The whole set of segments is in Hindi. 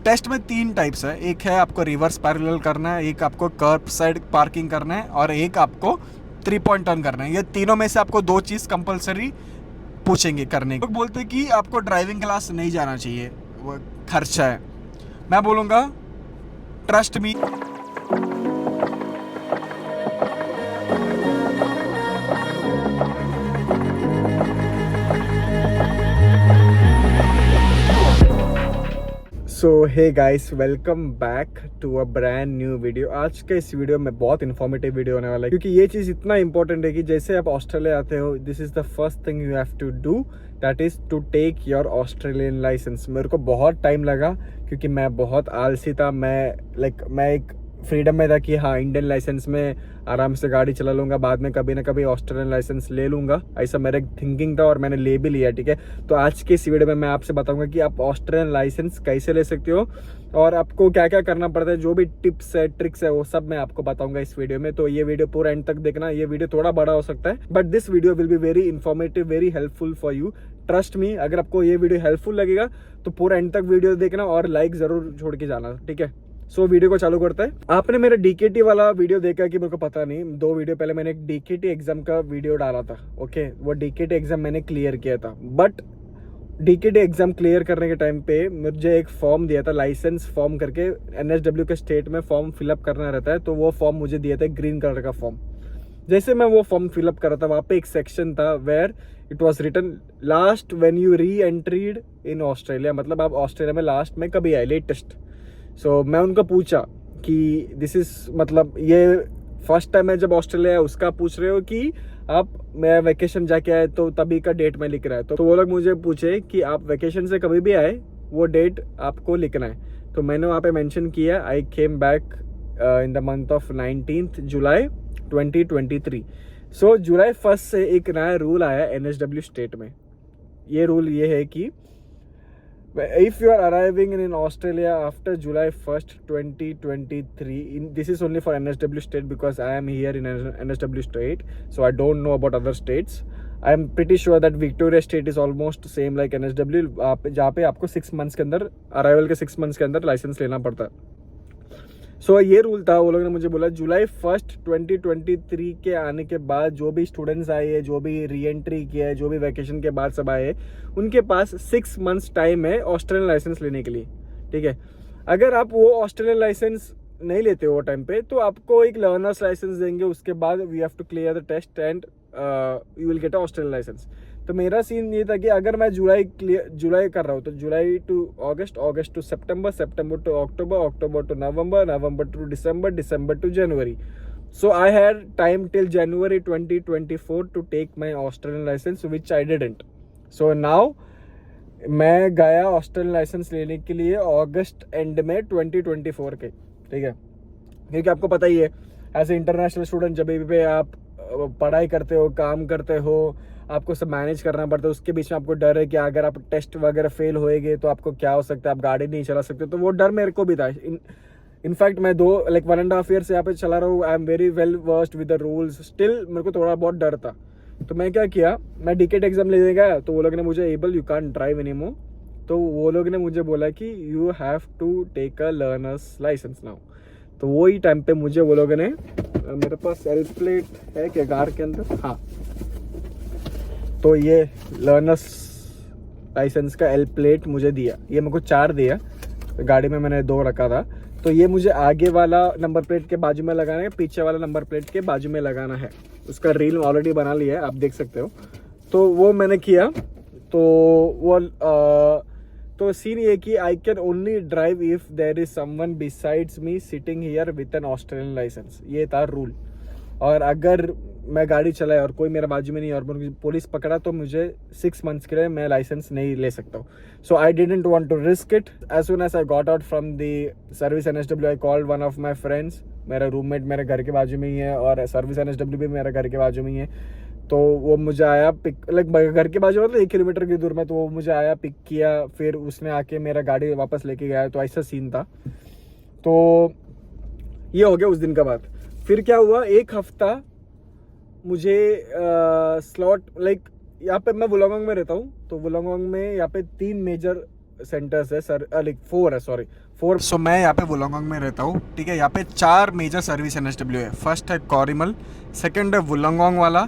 टेस्ट में 3 टाइप्स है, एक है आपको रिवर्स पैरेलल करना है, एक आपको कर्ब साइड पार्किंग करना है और एक आपको 3 पॉइंट टर्न करना है। ये तीनों में से आपको 2 चीज़ कंपलसरी पूछेंगे करने। लोग बोलते हैं कि आपको ड्राइविंग क्लास नहीं जाना चाहिए, वो खर्चा है। मैं बोलूँगा trust me. So hey guys, welcome back to a brand new video. आज के इस वीडियो में बहुत इन्फॉर्मेटिव वीडियो होने वाला है, क्योंकि ये चीज़ इतना इंपॉर्टेंट है कि जैसे आप ऑस्ट्रेलिया आते हो, this is the first thing you have to do, that is to take your Australian licence. मेरे को बहुत टाइम लगा क्योंकि मैं बहुत आलसी था। मैं एक फ्रीडम में था कि हाँ, इंडियन लाइसेंस में आराम से गाड़ी चला लूँगा, बाद में कभी ना कभी ऑस्ट्रेलियन लाइसेंस ले लूँगा, ऐसा मेरा थिंकिंग था और मैंने ले भी लिया। ठीक है, तो आज के इस वीडियो में मैं आपसे बताऊँगा कि आप ऑस्ट्रेलियन लाइसेंस कैसे ले सकते हो और आपको क्या क्या करना पड़ता है, जो भी टिप्स है ट्रिक्स है वो सब मैं आपको बताऊँगा इस वीडियो में। तो ये वीडियो पूरा एंड तक देखना। ये वीडियो थोड़ा बड़ा हो सकता है, but this video will be very informative, very helpful for you. Trust me, अगर आपको ये वीडियो हेल्पफुल लगेगा तो पूरा एंड तक वीडियो देखना और लाइक जरूर छोड़ के जाना। ठीक है, सो वीडियो को चालू करते हैं। आपने मेरा डीकेटी वाला वीडियो देखा कि मेरे को पता नहीं, 2 वीडियो पहले मैंने एक डीकेटी एग्जाम का वीडियो डाला था। ओके, वो डीकेटी एग्जाम मैंने क्लियर किया था, बट डीकेटी एग्जाम क्लियर करने के टाइम पे मुझे एक फॉर्म दिया था, लाइसेंस फॉर्म करके। एनएसडब्ल्यू के स्टेट में फॉर्म फिलअप करना रहता है, तो वो फॉर्म मुझे दिया था, ग्रीन कलर का फॉर्म। जैसे मैं वो फॉर्म फिलअप कर रहा था, वहाँ पे एक सेक्शन था where it was written last when you reentered in Australia, मतलब आप ऑस्ट्रेलिया में लास्ट में कभी आए, लेटेस्ट। सो मैं उनको पूछा कि दिस इज, मतलब ये फर्स्ट टाइम है जब ऑस्ट्रेलिया है उसका पूछ रहे हो कि आप मैं वैकेशन जाके आए तो तभी का डेट में लिख रहा है। तो वो लोग मुझे पूछे कि आप वैकेशन से कभी भी आए, वो डेट आपको लिखना है। तो मैंने वहाँ पे मेंशन किया, I came back in the month of 19 July 2023। So जुलाई 1 से एक नया रूल आया एनएसडब्ल्यू स्टेट में। ये रूल ये है कि if you are arriving in Australia after July 1st, 2023, this is only for NSW state because I am here in NSW state, so I don't know about other states. I am pretty sure that Victoria state is almost same like NSW, जहाँ पे आपको 6 मंथ्स के अंदर, अराइवल के 6 मंथ्स के अंदर लाइसेंस लेना पड़ता है। सो ये रूल था। वो लोगों ने मुझे बोला जुलाई 1st 2023 के आने के बाद जो भी स्टूडेंट्स आए हैं, जो भी री एंट्री किया है, जो भी वैकेशन के बाद सब आए, उनके पास 6 मंथ्स टाइम है ऑस्ट्रेलियन लाइसेंस लेने के लिए। ठीक है, अगर आप वो ऑस्ट्रेलियन लाइसेंस नहीं लेते हो वो टाइम पे, तो आपको एक लर्नर्स लाइसेंस देंगे, उसके बाद we have to clear the test and you will get a Australian licence. तो मेरा सीन ये था कि अगर मैं जुलाई कर रहा हूँ तो जुलाई टू अगस्त, अगस्त टू सितंबर, सितंबर टू अक्टूबर, अक्टूबर टू नवंबर, नवंबर टू दिसंबर, दिसंबर टू जनवरी। So I had time till January 2024 to take my Australian license, which I didn't. So now मैं गया ऑस्ट्रेलियन लाइसेंस लेने के लिए अगस्त एंड में 2024 के। ठीक है, क्योंकि आपको पता ही है एज ए इंटरनेशनल स्टूडेंट जब भी आप पढ़ाई करते हो, काम करते हो, आपको सब मैनेज करना पड़ता है। उसके बीच में आपको डर है कि अगर आप टेस्ट वगैरह फेल होएंगे तो आपको क्या हो सकता है, आप गाड़ी नहीं चला सकते। तो वो डर मेरे को भी था। इनफैक्ट मैं 1.5 ईयर से यहाँ पे चला रहा हूँ। आई am very well versed with the rules, still मेरे को थोड़ा बहुत डर था। तो मैं क्या किया, मैं डीकेट एग्जाम लेने गया, तो वो लोग ने मुझे able you can't drive any more, तो वो लोग ने मुझे बोला कि you have to take a learner's licence now. तो वही टाइम पे मुझे वो लोग ने, मेरे पास एल प्लेट है क्या कार के अंदर, हाँ, तो ये लर्नर्स लाइसेंस का एल प्लेट मुझे दिया। ये मेरे को 4 दिया, गाड़ी में मैंने 2 रखा था। तो ये मुझे आगे वाला नंबर प्लेट के बाजू में लगाना है, पीछे वाला नंबर प्लेट के बाजू में लगाना है। उसका रील ऑलरेडी बना लिया है, आप देख सकते हो। तो वो मैंने किया। तो वो तो सीन ये कि I can only drive if there is someone besides me sitting here with an Australian licence. ये था रूल। और अगर मैं गाड़ी चलाए और कोई मेरे बाजू में नहीं और मुझे पुलिस पकड़ा तो मुझे 6 मंथ्स के लिए मैं लाइसेंस नहीं ले सकता हूँ। So I didn't want to risk it. As soon as I got out from the service NSW, I called one of my friends. मेरा रूममेट मेरे घर के बाजू में ही है और सर्विस एनएसडब्ल्यू भी मेरे घर के बाजू में ही है। तो वो मुझे आया पिक, घर के बाजू मतलब 1 किलोमीटर की दूर में। तो वो मुझे आया, पिक किया, फिर उसने आके मेरा गाड़ी वापस लेके गया। तो ऐसा सीन था। तो ये हो गया उस दिन का बात। फिर क्या हुआ, 1 हफ्ता मुझे स्लॉट, यहाँ पे मैं वुलंगोंग में रहता हूँ, तो वुलंगोंग में यहाँ पे 3 मेजर सेंटर्स है सर, 4 है, सॉरी 4। सो मैं यहाँ पे वुलंगोंग में रहता हूँ, ठीक है। यहाँ पे 4 मेजर सर्विस NSW है। फर्स्ट है कोरिमल, सेकंड है वुलंगोंग वाला,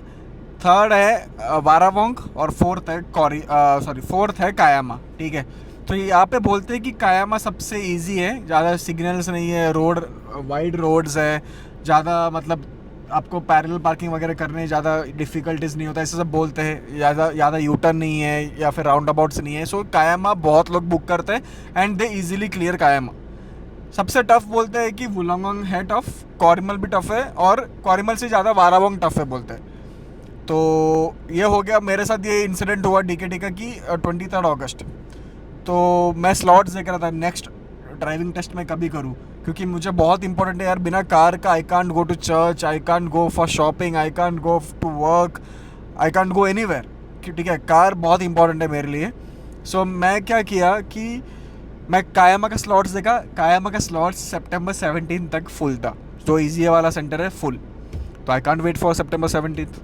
थर्ड है वारावोंग और फोर्थ है कायामा, ठीक है। तो यहाँ पे बोलते हैं कि कायामा सबसे इजी है, ज़्यादा सिग्नल्स नहीं है, रोड वाइड रोड्स है, ज़्यादा मतलब आपको पैरेलल पार्किंग वगैरह करने ज़्यादा डिफ़िकल्टीज नहीं होता, ऐसे सब बोलते हैं। ज़्यादा यूटर्न नहीं है या फिर राउंड अबाउट्स नहीं है। सो कायामा बहुत लोग बुक करते हैं एंड दे इजीली क्लियर कायामा। सबसे टफ बोलते हैं कि वुलंगोंग है टफ, कोरिमल भी टफ है और कोरिमल से ज़्यादा वारावोंग टफ है बोलते हैं। तो ये हो गया मेरे साथ, ये इंसिडेंट हुआ DKT का कि 23 अगस्त। तो मैं स्लॉट्स देख रहा था नेक्स्ट ड्राइविंग टेस्ट में कभी करूँ, क्योंकि मुझे बहुत इंपॉर्टेंट है यार। बिना कार का I can't go to church, I can't go for shopping, I can't go to work, I can't go anywhere, ठीक है। कार बहुत इंपॉर्टेंट है मेरे लिए। सो मैं क्या किया कि मैं कायामा का स्लॉट्स देखा। कायामा का स्लॉट्स सितंबर 17 तक फुल था, जो ईजी वाला सेंटर है फुल, तो आई कांट वेट फॉर सितंबर 17।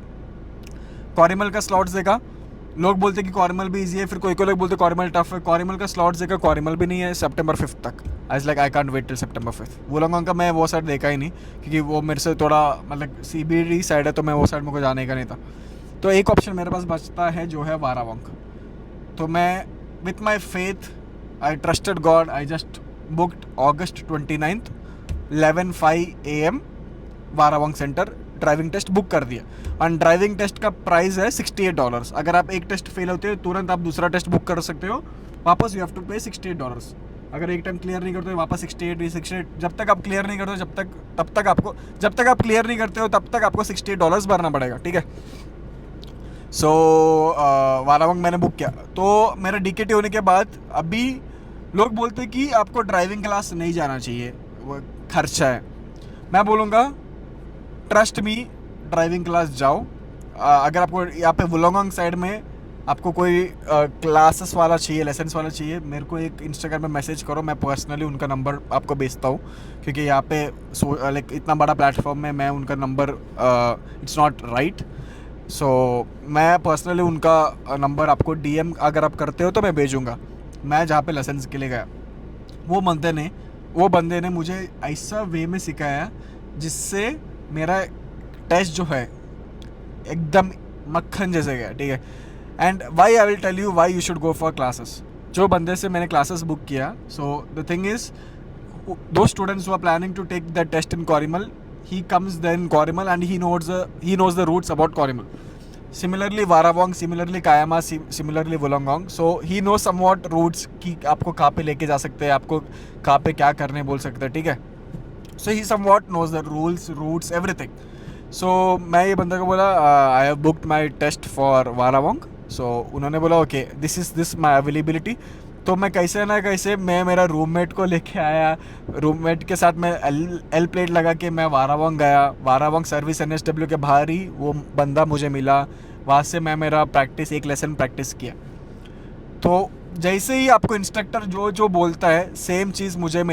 कोरिमल का स्लॉट्स देखा, लोग बोलते कि कोरिमल भी इजी है, फिर कोई लोग बोलते कोरिमल टफ है। कोरिमल का स्लॉट्स देखा, कोरिमल भी नहीं है सितंबर 5 तक। आई कांट वेट टिल सितंबर 5। वुलंगोंग का मैं वो साइड देखा ही नहीं, क्योंकि वो मेरे से थोड़ा मतलब CBD साइड है, तो मैं वो साइड मेरे को जाने का नहीं था। तो एक ऑप्शन मेरे पास बचता है जो है वारावोंग। तो मैं with my faith, I trusted God, I just booked August 29 11:05 AM Warrawong centre driving test book कर दिया। और ड्राइविंग टेस्ट का प्राइस है $68। अगर आप एक टेस्ट फेल होते हो तुरंत आप दूसरा टेस्ट बुक कर सकते हो वापस, यू हैव टू पे $68। अगर एक टाइम क्लियर नहीं करते हो वापस 68, जब तक आप क्लियर नहीं करते हो जब तक आप क्लियर नहीं करते हो तब तक आपको $68 भरना पड़ेगा, ठीक है। सो वारावोंग मैंने बुक किया। तो मेरा DKT होने के बाद अभी लोग बोलते हैं कि आपको ड्राइविंग क्लास नहीं जाना चाहिए, वो खर्चा है। मैं बोलूँगा ट्रस्ट मी, ड्राइविंग क्लास जाओ। अगर आपको यहाँ पे वुलंगोंग साइड में आपको कोई क्लासेस वाला चाहिए, लेसन्स वाला चाहिए, मेरे को एक इंस्टाग्राम पे मैसेज करो, मैं पर्सनली उनका नंबर आपको भेजता हूँ। क्योंकि यहाँ पे लाइक इतना बड़ा प्लेटफॉर्म में मैं उनका नंबर इट्स नॉट राइट। सो मैं पर्सनली उनका नंबर आपको DM अगर आप करते हो तो मैं भेजूँगा। मैं जहाँ पे लेसन्स के लिए गया, वो बंदे ने मुझे ऐसा वे में सिखाया जिससे मेरा टेस्ट जो है एकदम मक्खन जैसे गया, ठीक है। And why I will tell you why you should go for classes. जो बंदे से मैंने क्लासेस बुक किया, सो द थिंग इज दो students who are planning to take the test in Corrimal, he comes then Korimal and he knows the routes about Korimal. Similarly Varavong, similarly Kayama, similarly Wollongong. So he knows somewhat routes कि आपको कहाँ पे लेके जा सकते हैं, आपको कहाँ पे क्या करने बोल सकते हैं, ठीक है। So he somewhat knows the rules, routes, everything. So मैं ये बंदे को बोला I have booked my test for Varavong. So उन्होंने बोला okay, this my availability. तो मैं कैसे ना कैसे मैं मेरा रूममेट को लेके आया, रूममेट के साथ मैं एल प्लेट लगा के मैं वारावोंग गया। वारावोंग सर्विस NSW के बाहर ही वो बंदा मुझे मिला, वहाँ से मैं मेरा एक लेसन प्रैक्टिस किया। तो जैसे ही आपको इंस्ट्रक्टर जो बोलता है सेम चीज़ मुझे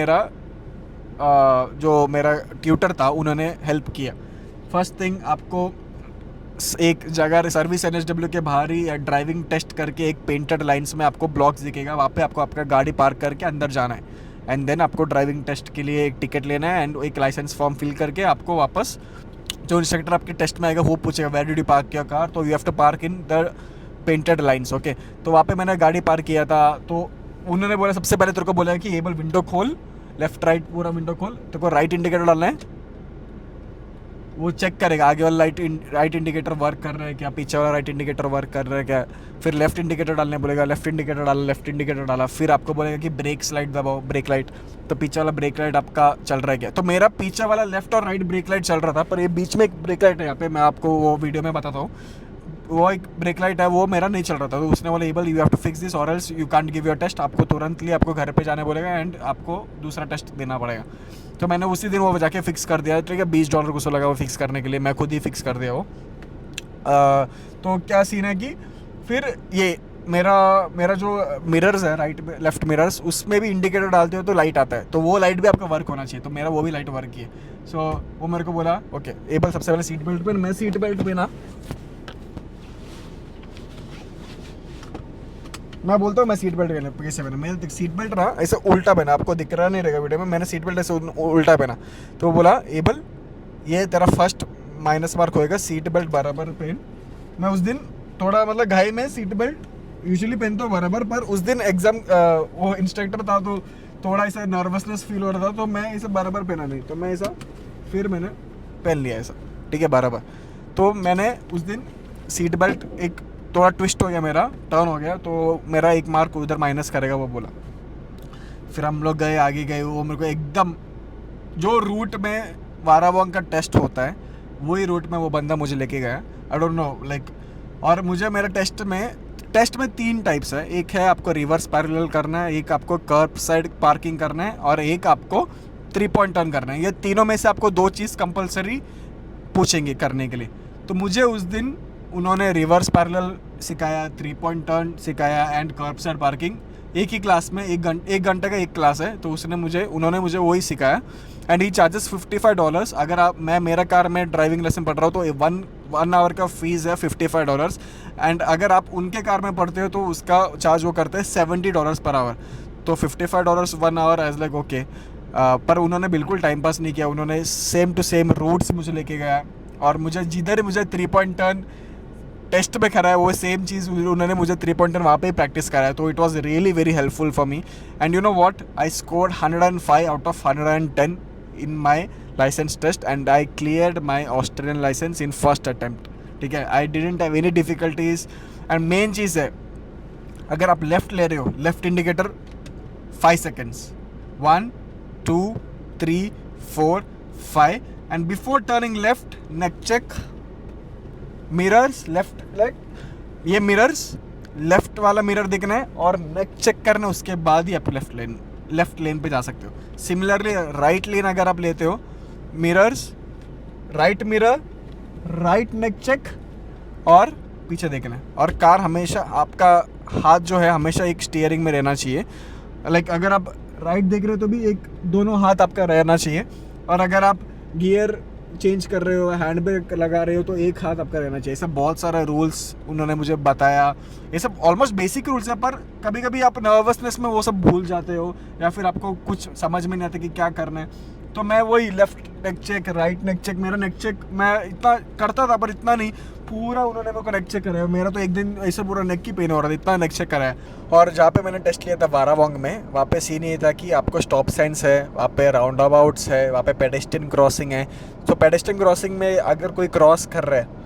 जो मेरा ट्यूटर था उन्होंने हेल्प किया। फर्स्ट थिंग, आपको एक जगह सर्विस NSW के बाहर ही ड्राइविंग टेस्ट करके एक पेंटेड लाइन्स में आपको ब्लॉक्स दिखेगा, वहाँ पे आपको आपका गाड़ी पार्क करके अंदर जाना है। एंड देन आपको ड्राइविंग टेस्ट के लिए एक टिकट लेना है एंड एक लाइसेंस फॉर्म फिल करके आपको वापस जो इंस्ट्रक्टर आपके टेस्ट में आएगा वो पूछेगा where did you park your car, तो you have to park in the painted lines, okay. तो वहाँ पे मैंने गाड़ी पार्क किया था। तो उन्होंने बोला सबसे पहले तेरे को बोला कि एबल विंडो खोल, लेफ्ट राइट पूरा विंडो खोल, तेरे को राइट इंडिकेटर डालना है, वो चेक करेगा आगे वाला राइट इंडिकेटर वर्क कर रहा है क्या, पीछे वाला राइट इंडिकेटर वर्क कर रहा है क्या। फिर लेफ्ट इंडिकेटर डालने बोलेगा, लेफ्ट इंडिकेटर डाला। फिर आपको बोलेगा कि ब्रेक लाइट दबाओ, ब्रेक लाइट, तो पीछे वाला ब्रेक लाइट आपका चल रहा है क्या। तो मेरा पीछे वाला लेफ्ट और राइट ब्रेक लाइट चल रहा था, पर ये बीच में एक ब्रेक लाइट है यहाँ पे, मैं आपको वो वीडियो में बताता हूँ, वो एक ब्रेक लाइट है वो मेरा नहीं चल रहा था। तो उसने बोला able you have to fix this or else you can't give your test, आपको तुरंत लिए आपको घर पे जाने बोलेगा एंड आपको दूसरा टेस्ट देना पड़ेगा। तो मैंने उसी दिन वो जाके फ़िक्स कर दिया, ठीक है। $20 कुछ लगा वो फिक्स करने के लिए, मैं खुद ही फिक्स कर दिया वो। तो क्या सीन है कि फिर ये मेरा जो मिरर्स है राइट में लेफ्ट मिरर्स, उसमें भी इंडिकेटर डालते हो तो लाइट आता है, तो वो लाइट भी आपका वर्क होना चाहिए। तो मेरा वो भी लाइट वर्क की है। सो वो मेरे को बोला ओके एबल सबसे पहले सीट बेल्ट पे, मैं सीट बेल्ट पे ना मैं बोलता हूँ मैं सीट बेल्ट कैसे पहना, मैंने सीट बेल्ट रहा ऐसे उल्टा पहना, आपको दिख रहा नहीं रहेगा वीडियो में, मैंने सीट बेल्ट ऐसे उल्टा पहना। तो वो बोला एबल ये तेरा फर्स्ट माइनस मार्क होएगा, सीट बेल्ट बराबर पहन। मैं उस दिन थोड़ा मतलब घाई में सीट बेल्ट यूजुअली पहनता हूँ बराबर, पर उस दिन एग्जाम वो इंस्ट्रक्टर था तो थोड़ा ऐसा नर्वसनेस फील हो रहा था, तो मैं ऐसा बराबर पहना नहीं, तो मैं ऐसा फिर मैंने पहन लिया ऐसा, ठीक है बराबर। तो मैंने उस दिन सीट बेल्ट एक थोड़ा ट्विस्ट हो गया, मेरा टर्न हो गया, तो मेरा 1 मार्क उधर माइनस करेगा वो बोला। फिर हम लोग गए आगे गए, वो मेरे को एकदम जो रूट में वारावांग का टेस्ट होता है वही रूट में वो बंदा मुझे लेके गया। आई डोंट नो लाइक, और मुझे मेरे टेस्ट में 3 टाइप्स है, एक है आपको रिवर्स पैरेलल करना है, एक आपको कर्ब साइड पार्किंग करना है, और एक आपको 3 पॉइंट टर्न करना है। ये तीनों में से आपको 2 चीज़ कंपलसरी पूछेंगे करने के लिए। तो मुझे उस दिन उन्होंने रिवर्स पैरेलल सिखाया, 3 पॉइंट टर्न सिखाया एंड कर्ब साइड पार्किंग। एक ही क्लास में 1 घंटे का एक क्लास है, तो उन्होंने मुझे वही सिखाया। And he charges $55। अगर मैं मेरा कार में ड्राइविंग लेसन पढ़ रहा हूँ तो 1 आवर का फीस है $55। एंड अगर आप उनके कार में पढ़ते हो तो उसका चार्ज वो करते हैं $70 पर आवर। तो $55 1 आवर एज लाइक ओके। पर उन्होंने बिल्कुल टाइम पास नहीं किया, उन्होंने सेम टू सेम रूट्स मुझे लेके गया, और मुझे जिधर मुझे 3 पॉइंट टर्न टेस्ट में कराया वो सेम चीज़ उन्होंने मुझे 3 पॉइंट टर्न वहाँ पे ही प्रैक्टिस कराया। तो it was really very helpful for me. And you know what, I scored 105 out of 110 in my licence test, and I cleared my Australian licence in first attempt, ठीक है। I didn't have any difficulties. And main चीज़ है, अगर आप लेफ्ट ले रहे हो, left indicator 5 seconds, 1 2 3 4 5, and before turning left neck check, mirrors left, like ये मिरर्स लेफ्ट वाला मिरर देखना है और नेक चेक करना है, उसके बाद ही आप लेफ्ट लेन पे जा सकते हो। सिमिलरली राइट लेन अगर आप लेते हो, mirrors, right mirror, right neck check और पीछे देखना है। और कार हमेशा आपका हाथ जो है हमेशा एक स्टीयरिंग में रहना चाहिए। लाइक अगर आप राइट देख रहे हो तो भी एक दोनों हाथ आपका रहना चाहिए, और अगर आप गियर चेंज कर रहे हो, हैंड ब्रेक लगा रहे हो तो एक हाथ आपका रहना चाहिए। सब बहुत सारा रूल्स उन्होंने मुझे बताया, ये सब ऑलमोस्ट बेसिक रूल्स है, पर कभी कभी आप नर्वसनेस में वो सब भूल जाते हो, या फिर आपको कुछ समझ में नहीं आता कि क्या करना है। तो मैं वही left neck check, right neck check, मेरा नेक चेक मैं इतना करता था पर इतना नहीं, पूरा उन्होंने मेरे को नेक चेक कराया। मेरा तो एक दिन ऐसे पूरा नेक की पेन हो रहा था, इतना नेक चेक कराया। और जहाँ पे मैंने टेस्ट लिया था वारावांग में, वहाँ पे सीन ये था कि आपको स्टॉप साइंस है, वहाँ पे राउंड अबाउट्स है, वहाँ पे पेडेस्ट्रियन क्रॉसिंग है। तो पेडेस्ट्रियन क्रॉसिंग में अगर कोई क्रॉस कर रहा है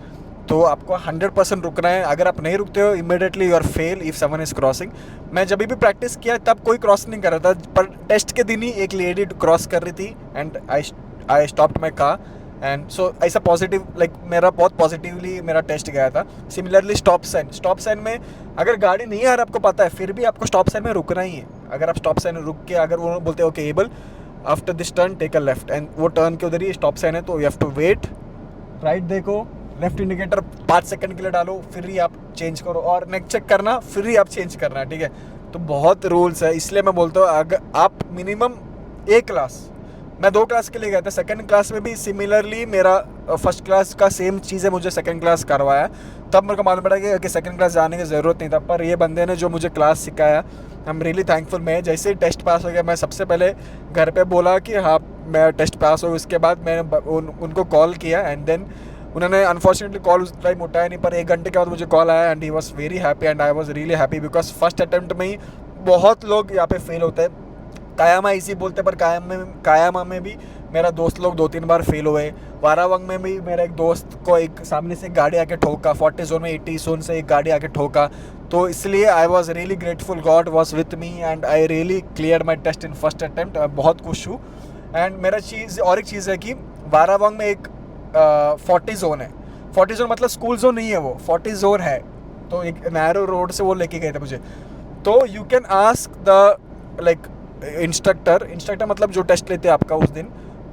तो आपको 100% रुकना है। अगर आप नहीं रुकते हो immediately you are fail if someone is crossing. मैं जब भी प्रैक्टिस किया तब कोई क्रॉस नहीं कर रहा था, पर टेस्ट के दिन ही एक लेडी क्रॉस कर रही थी and I stopped my car. And so ऐसा पॉजिटिव, लाइक मेरा बहुत पॉजिटिवली मेरा टेस्ट गया था। सिमिलरली स्टॉप साइन में अगर गाड़ी नहीं आ रहा आपको पता है, फिर भी आपको स्टॉप साइन में रुकना ही है। अगर आप स्टॉप साइन में रुक के अगर वो बोलते हैं okay able after this turn take a left, and वो टर्न के उधर ही स्टॉप साइन है, तो you have to wait, right देखो, लेफ्ट इंडिकेटर 5 सेकंड के लिए डालो, फिर ही आप चेंज करो, और नेक चेक करना, फिर ही आप चेंज करना, ठीक है। तो बहुत रूल्स है, इसलिए मैं बोलता हूँ अगर आप मिनिमम 1 क्लास, मैं 2 क्लास के लिए गया था, सेकंड क्लास में भी सिमिलरली मेरा फर्स्ट क्लास का सेम चीज़ है, मुझे सेकंड क्लास करवाया। तब मेरे को मालूम पड़ा कि सेकंड क्लास जाने की ज़रूरत नहीं था, पर ये बंदे ने जो मुझे क्लास सिखाया, आई एम रियली थैंकफुल। मैं जैसे ही टेस्ट पास हो गया, मैं सबसे पहले घर पे बोला कि हाँ मैं टेस्ट पास हो, उसके बाद मैंने उनको कॉल किया, एंड देन उन्होंने अनफॉर्चुनेटली कॉल उस टाइम उठाया नहीं, पर 1 घंटे के बाद मुझे कॉल आया, and he was very happy and I was really happy, because first attempt में ही बहुत लोग यहाँ पे फेल होते हैं। कायामा इसी बोलते हैं, पर कायामा में भी मेरा दोस्त लोग 2-3 बार फेल हुए। वारावांग में भी मेरे एक दोस्त को एक सामने से गाड़ी आके ठोका, 40 जोन में 80 जोन से एक गाड़ी आके ठोका। तो इसलिए I was really grateful, God was with me and I really clear my test in first attempt. बहुत खुश हूँ। एंड मेरा चीज़ और एक चीज़ है कि वारावांग में एक 40 जोन है। 40 जोन मतलब स्कूल जोन नहीं है, वो 40 जोन है। तो एक नैरो रोड से वो लेके गए थे मुझे। तो you can ask the like instructor मतलब जो टेस्ट लेते हैं आपका उस दिन,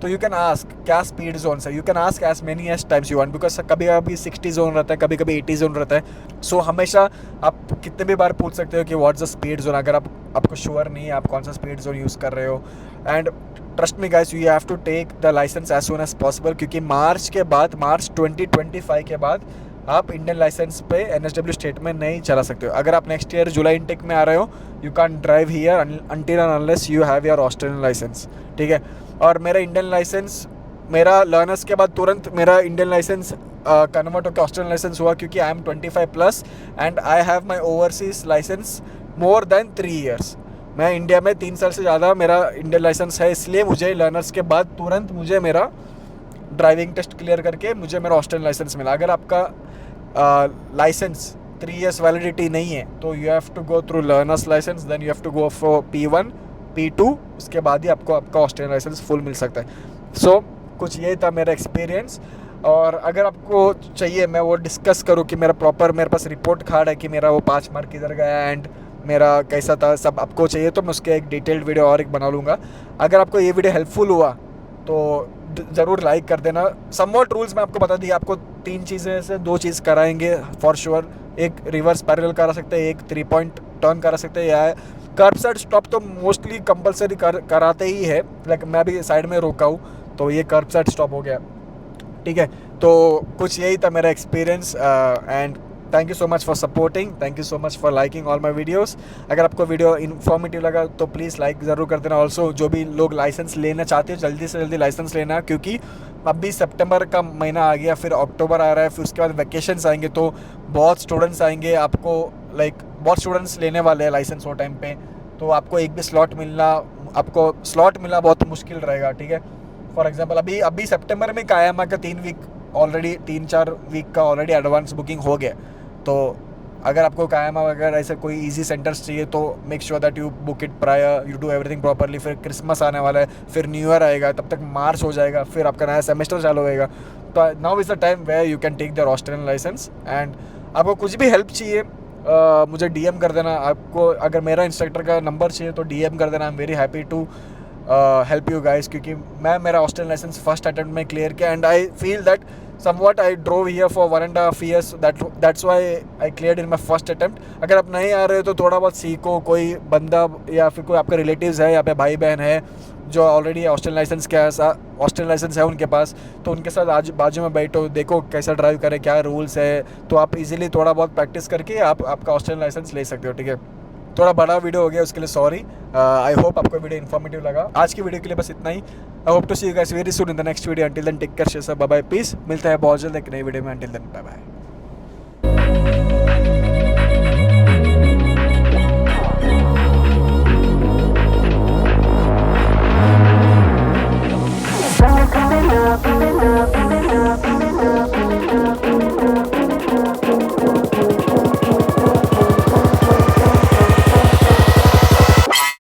तो यू कैन आस्क क्या स्पीड जोन है, you can ask as many as times you want, because कभी कभी 60 जोन रहता है, कभी कभी 80 जोन रहता है। सो हमेशा आप कितने भी बार पूछ सकते हो कि व्हाट्स द स्पीड जोन, अगर आपको श्योर नहीं है आप कौन सा स्पीड जोन यूज़ कर रहे हो। And trust me guys, you have to take the licence as soon as possible, क्योंकि मार्च 2025 के बाद आप इंडियन लाइसेंस पे NSW स्टेट में नहीं चला सकते हो। अगर आप नेक्स्ट ईयर जुलाई इनटेक में आ रहे हो, you can drive here until and unless you have your Australian licence, ठीक है। और मेरा इंडियन लाइसेंस, मेरा लर्नर्स के बाद तुरंत मेरा इंडियन लाइसेंस कन्वर्ट होकर ऑस्ट्रेलियन लाइसेंस हुआ, क्योंकि I am 25+ and I have my overseas licence more than 3 years. मैं इंडिया में 3 साल से ज़्यादा मेरा इंडियन लाइसेंस है, इसलिए मुझे लर्नर्स के बाद तुरंत मुझे मेरा ड्राइविंग टेस्ट क्लियर करके मुझे मेरा ऑस्ट्रेलियन लाइसेंस मिला। अगर आपका लाइसेंस 3 ईयर्स वैलिडिटी नहीं है तो you have to go through learners licence, then you have to go for P1 P2, उसके बाद ही आपको आपका ऑस्ट्रेलियन लाइसेंस फुल मिल सकता है। सो कुछ यही था मेरा एक्सपीरियंस। और अगर आपको चाहिए मैं वो डिस्कस करूँ कि मेरा प्रॉपर मेरे पास रिपोर्ट कार्ड है कि मेरा वो 5 मार्क किधर गया एंड मेरा कैसा था, सब आपको चाहिए तो मैं उसके एक डिटेल्ड वीडियो और एक बना लूँगा। अगर आपको ये वीडियो हेल्पफुल हुआ तो ज़रूर लाइक कर देना। समवॉट रूल्स मैं आपको बता दी, आपको 3 चीज़ें से 2 चीज़ कराएंगे फॉर श्योर। एक रिवर्स पैरेलल करा सकते हैं, एक 3 पॉइंट टर्न करा सकते हैं, या कर्ब साइड स्टॉप तो मोस्टली कंपलसरी कराते ही है। लाइक मैं भी साइड में रोका हूँ तो ये कर्ब साइड स्टॉप हो गया, ठीक है। तो कुछ यही था मेरा experience and thank you so much for supporting, thank you so much for liking all my videos. अगर आपको वीडियो इन्फॉर्मेटिव लगा तो प्लीज़ लाइक ज़रूर कर देना। ऑल्सो जो भी लोग लाइसेंस लेना चाहते हो जल्दी से जल्दी लाइसेंस लेना, क्योंकि अभी सितंबर का महीना आ गया, फिर अक्टूबर आ रहा है, फिर उसके बाद वैकेशंस आएंगे, तो बहुत स्टूडेंट्स आएंगे आपको, लाइक बहुत स्टूडेंट्स लेने वाले हैं लाइसेंस वो टाइम पे, तो आपको एक भी स्लॉट मिलना बहुत मुश्किल रहेगा, ठीक है। फॉर एग्जांपल अभी सितंबर में कायामा का 3-4 वीक का ऑलरेडी एडवांस बुकिंग हो गया। तो अगर आपको कायामा वगैरह ऐसे कोई इजी सेंटर्स चाहिए तो make sure that you book it prior, you do everything properly. फिर क्रिसमस आने वाला है, फिर न्यू ईयर आएगा, तब तक मार्च हो जाएगा, फिर आपका नया सेमेस्टर चालू होएगा। तो now is the time where you can take their Australian licence. And आपको कुछ भी हेल्प चाहिए मुझे DM कर देना। आपको अगर मेरा इंस्ट्रक्टर का नंबर चाहिए तो DM कर देना। I am very happy to help you guys, क्योंकि मैं मेरा ऑस्ट्रेलियन लाइसेंस फर्स्ट अटेम्प्ट में क्लियर किया and I feel that somewhat I drove here for 1.5 years, that's why I cleared in my first attempt. अगर आप नहीं आ रहे हो तो थोड़ा बहुत सीखो, कोई बंदा या फिर कोई आपका रिलेटिव्स है या फिर भाई बहन है जो ऑलरेडी ऑस्ट्रेलियन लाइसेंस है उनके पास, तो उनके साथ बाजू में बैठो, देखो कैसा ड्राइव करे, क्या रूल्स है, तो आप इजीली थोड़ा बहुत प्रैक्टिस करके आप आपका ऑस्ट्रेलियन लाइसेंस ले सकते हो, ठीक है। थोड़ा बड़ा वीडियो हो गया उसके लिए सॉरी। आई होप आपको वीडियो इन्फॉर्मेटिव लगा। आज की वीडियो के लिए बस इतना ही। I hope to see you guys very soon in the next video. Until then take care, bye bye, peace. मिलता है बहुत जल्द एक नई वीडियो में। Until then bye bye.